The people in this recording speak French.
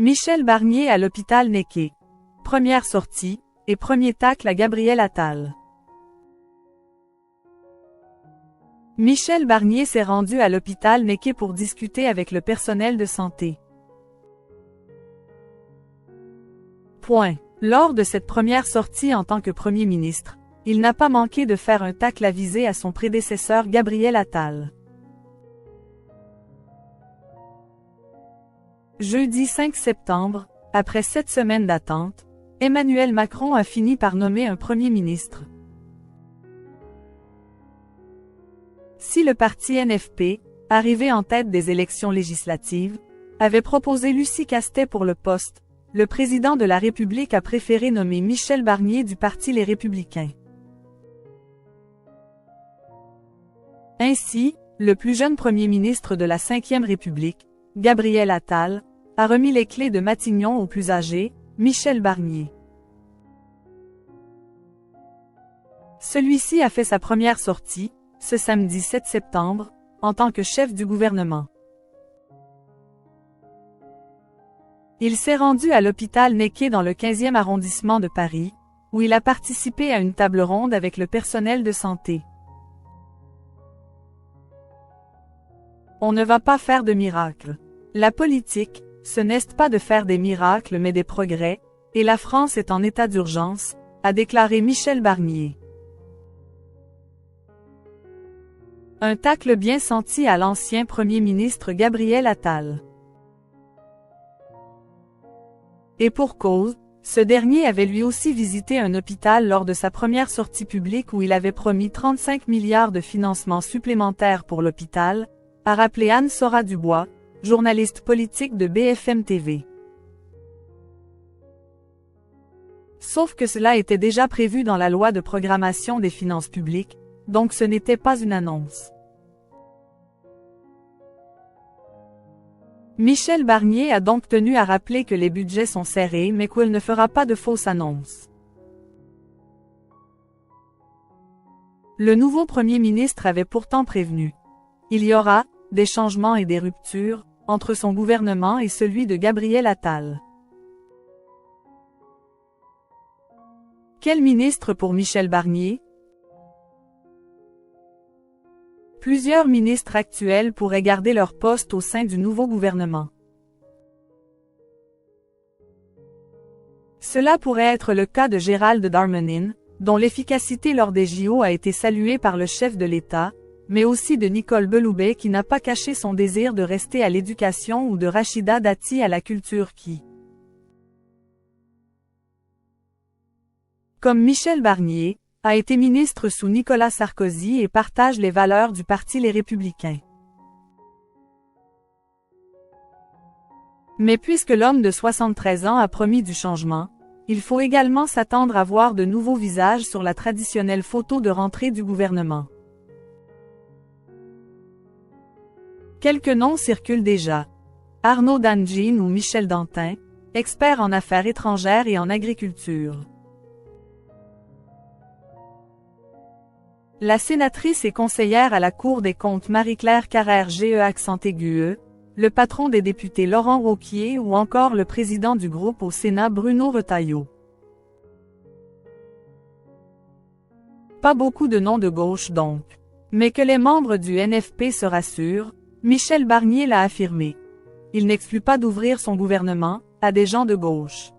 Michel Barnier à l'hôpital Necker. Première sortie, et premier tacle à Gabriel Attal. Michel Barnier s'est rendu à l'hôpital Necker pour discuter avec le personnel de santé. Lors de cette première sortie en tant que Premier ministre, il n'a pas manqué de faire un tacle avisé à son prédécesseur Gabriel Attal. Jeudi 5 septembre, après 7 semaines d'attente, Emmanuel Macron a fini par nommer un Premier ministre. Si le parti NFP, arrivé en tête des élections législatives, avait proposé Lucie Castet pour le poste, le président de la République a préféré nommer Michel Barnier du parti Les Républicains. Ainsi, le plus jeune Premier ministre de la Ve République, Gabriel Attal, a remis les clés de Matignon au plus âgé, Michel Barnier. Celui-ci a fait sa première sortie, ce samedi 7 septembre, en tant que chef du gouvernement. Il s'est rendu à l'hôpital Necker dans le 15e arrondissement de Paris, où il a participé à une table ronde avec le personnel de santé. On ne va pas faire de miracles. La politique, ce n'est pas de faire des miracles mais des progrès, et la France est en état d'urgence, a déclaré Michel Barnier. Un tacle bien senti à l'ancien Premier ministre Gabriel Attal. Et pour cause, ce dernier avait lui aussi visité un hôpital lors de sa première sortie publique où il avait promis 35 milliards de financements supplémentaires pour l'hôpital, a rappelé Anne-Sora Dubois, journaliste politique de BFM TV. Sauf que cela était déjà prévu dans la loi de programmation des finances publiques, donc ce n'était pas une annonce. Michel Barnier a donc tenu à rappeler que les budgets sont serrés mais qu'il ne fera pas de fausses annonces. Le nouveau Premier ministre avait pourtant prévenu. Il y aura des changements et des ruptures entre son gouvernement et celui de Gabriel Attal. Quel ministre pour Michel Barnier? Plusieurs ministres actuels pourraient garder leur poste au sein du nouveau gouvernement. Cela pourrait être le cas de Gérald Darmanin, dont l'efficacité lors des JO a été saluée par le chef de l'État, mais aussi de Nicole Belloubet qui n'a pas caché son désir de rester à l'éducation ou de Rachida Dati à la culture qui, comme Michel Barnier, a été ministre sous Nicolas Sarkozy et partage les valeurs du parti Les Républicains. Mais puisque l'homme de 73 ans a promis du changement, il faut également s'attendre à voir de nouveaux visages sur la traditionnelle photo de rentrée du gouvernement. Quelques noms circulent déjà. Arnaud Danjean ou Michel Dantin, experts en affaires étrangères et en agriculture. La sénatrice et conseillère à la Cour des comptes Marie-Claire Carrère-GE, le patron des députés Laurent Wauquiez ou encore le président du groupe au Sénat Bruno Retailleau. Pas beaucoup de noms de gauche donc. Mais que les membres du NFP se rassurent, Michel Barnier l'a affirmé. Il n'exclut pas d'ouvrir son gouvernement à des gens de gauche.